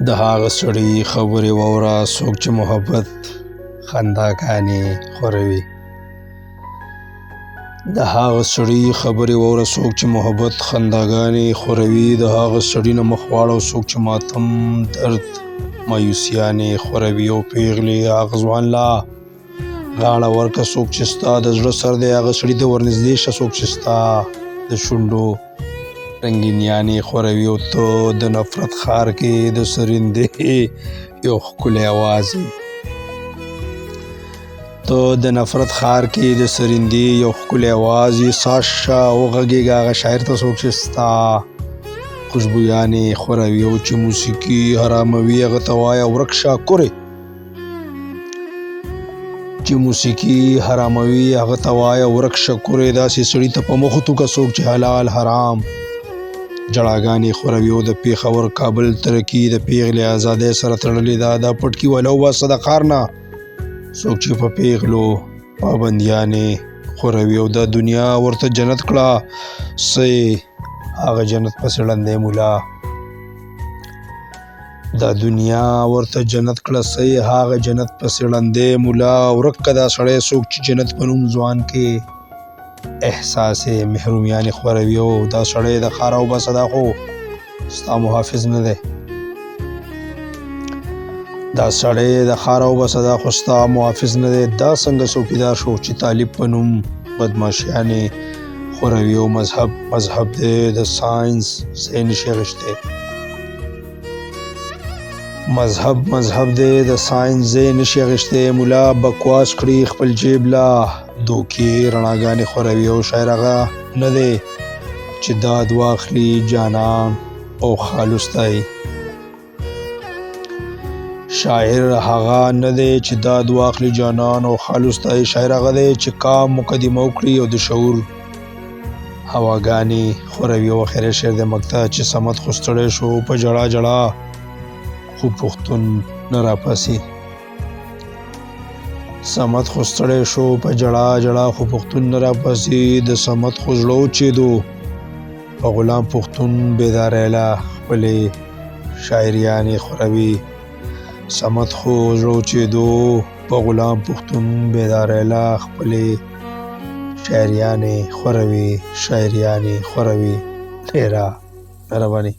د هغه سړي خبرې واوره څوک چې محبت خنداګانې خوروي. د هغه سړي خبرې واوره څوک چې محبت خنداګانې خوروي. د هغه سړي نه مخ واړوه څوک چې ماتم درد مایوسیانې خوروي. او پیغلې هغه ځوان لا غاړه ورکه څوک چې ستا د زړه سر دی. هغه سړي ته ورنږدې شه څوک چې ستا د شونډو رنګینیانې خوروي. او ته د نفرت ښار کې د سرندې یو ښکلی اواز یې. ته د نفرت ښار کې د سرندې یو ښکلی اواز یې. ساز شه وغږېږه هغه شاعر ته څوک چې ستا خوشبویانې خوروي. او چې موسیقي حراموي هغه ته وایه ورک شه کورې. چې موسیقي حراموي هغه ته وایه ورک شه کورې. داسې سړي ته په مخ وتوږه څوک چې حلال حرام جړاګانې خوروي. او د پېښور کابل ترکي د پیغلې ازادۍ سره تړلې ده. دا پټکي ولا وباسه د ښار نه څوک چې په پیغلو پابندیانې خوروي. او دا دنیا ورته جنت کړه څه هغه جنت پسې ړندی مولا. دا دنیا ورته جنت کړه څه هغه جنت پسې ړندی مولا. ورک که دا سړی څوک چې جنت په نوم ځوان کې احساس محرومیانې خوروي. او دا سړی د ښار وباسه دا خو ستا محافظ نه دی. دا سړی د ښار وباسه دا خو ستا محافظ نه دی. دا څنګه څوکیدار شو چې طالب په نوم بدماشیانې خوروي. او مذهب دی د ساینس ځای نشي اخیستی. مذهب دی د ساینس ځای نشي اخیستی. مولا بکواس کړي خپل جیب لا دوکې رڼاګانې خوروي. او شاعر هغه نه دی چې داد واخلي جانان او خالصتای. شاعر هغه نه دی چې داد واخلي جانان او خالصتای. شاعر هغه دی چې کام مقدمه وکړي او د شعور هواګانې خوروي. او اخري شعر د مقطع چې صمد خو ستړی شو په جړا جړا خو پښتون نه راپاسي. صمد خو ستړی شو په جړا جړا خو پښتون نه راپاسي. د صمد خو زړه وچېدو په غلام پښتون بیداری له خپلې شاعریانې خوروي. صمد خو زړه وچېدو په غلام پښتون بیداری له خپلې شاعریانې خوروي. ډېره مهرباني.